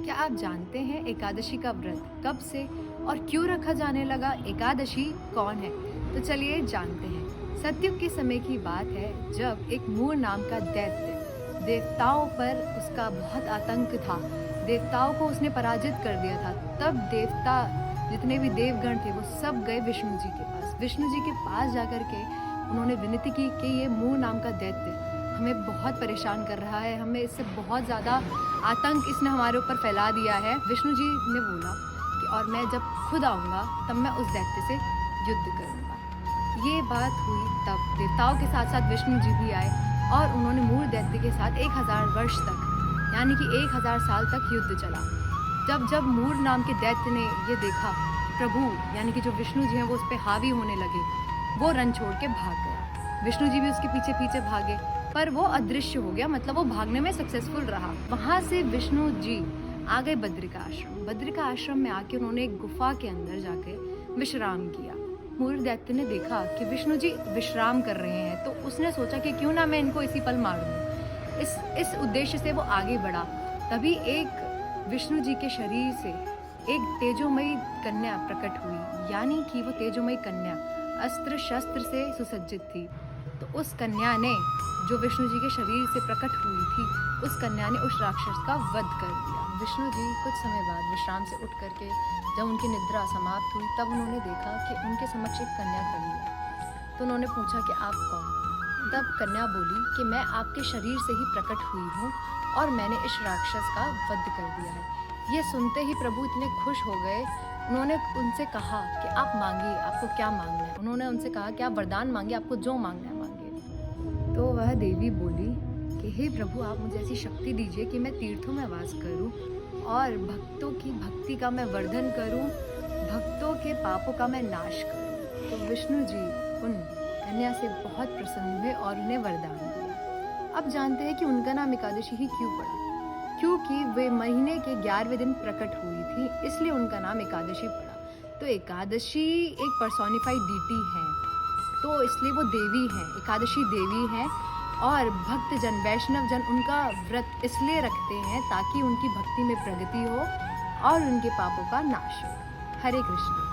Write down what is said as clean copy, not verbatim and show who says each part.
Speaker 1: क्या आप जानते हैं एकादशी का व्रत कब से और क्यों रखा जाने लगा? एकादशी कौन है? तो चलिए जानते हैं। सतयुग के समय की बात है जब एक मूर नाम का दैत्य देवताओं पर उसका बहुत आतंक था। देवताओं को उसने पराजित कर दिया था। तब देवता जितने भी देवगण थे वो सब गए विष्णु जी के पास। विष्णु जी के पास जाकर के उन्होंने विनती की कि ये मूर नाम का दैत्य हमें बहुत परेशान कर रहा है, हमें इससे बहुत ज़्यादा आतंक इसने हमारे ऊपर फैला दिया है। विष्णु जी ने बोला कि और मैं जब खुद आऊँगा तब मैं उस दैत्य से युद्ध करूँगा। ये बात हुई तब देवताओं के साथ साथ विष्णु जी भी आए और उन्होंने मूर दैत्य के साथ 1000 वर्ष तक यानी कि 1000 साल तक युद्ध चला। जब जब मूर नाम के दैत्य ने ये देखा प्रभु यानी कि जो विष्णु जी हैं वो उस पर हावी होने लगे, वो रन छोड़ के भाग गया। विष्णु जी भी उसके पीछे पीछे भागे पर वो अदृश्य हो गया, मतलब वो भागने में सक्सेसफुल रहा। वहां से विष्णु जी आ गए बद्रिका आश्रम। बद्रिका आश्रम में आके उन्होंने एक गुफा के अंदर जाके विश्राम किया। मूर दैत्य ने देखा कि विष्णु जी विश्राम कर रहे हैं तो उसने सोचा कि क्यों ना मैं इनको इसी पल मार दूं। इस उद्देश्य से वो आगे बढ़ा। तभी एक विष्णु जी के शरीर से एक तेजोमयी कन्या प्रकट हुई, यानी कि वो तेजोमयी कन्या अस्त्र शस्त्र से सुसज्जित थी। तो उस कन्या ने जो विष्णु जी के शरीर से प्रकट हुई थी, उस कन्या ने उस राक्षस का वध कर दिया। विष्णु जी कुछ समय बाद विश्राम से उठ करके जब उनकी निद्रा समाप्त हुई तब उन्होंने देखा कि उनके समक्ष एक कन्या खड़ी है। तो उन्होंने पूछा कि आप कौन? तब कन्या बोली कि मैं आपके शरीर से ही प्रकट हुई हूँ और मैंने इस राक्षस का वध कर दिया है। ये सुनते ही प्रभु इतने खुश हो गए। उन्होंने उनसे कहा कि आप मांगिए, आपको क्या मांगना है। उन्होंने उनसे कहा कि आप वरदान मांगिए, आपको जो मांगना है मांगिए। तो वह देवी बोली कि हे प्रभु, आप मुझे ऐसी शक्ति दीजिए कि मैं तीर्थों में वास करूं और भक्तों की भक्ति का मैं वर्धन करूं, भक्तों के पापों का मैं नाश करूं। तो विष्णु जी उन कन्या से बहुत प्रसन्न हुए और उन्हें वरदान दिया। अब जानते हैं कि उनका नाम एकादशी ही क्यों पड़ा। क्योंकि वे महीने के 11वें दिन प्रकट हुई थी, इसलिए उनका नाम एकादशी पड़ा। तो एकादशी एक पर्सोनिफाइड डीटी है, तो इसलिए वो देवी हैं, एकादशी देवी हैं। और भक्त जन, वैष्णव जन उनका व्रत इसलिए रखते हैं ताकि उनकी भक्ति में प्रगति हो और उनके पापों का नाश हो। हरे कृष्ण।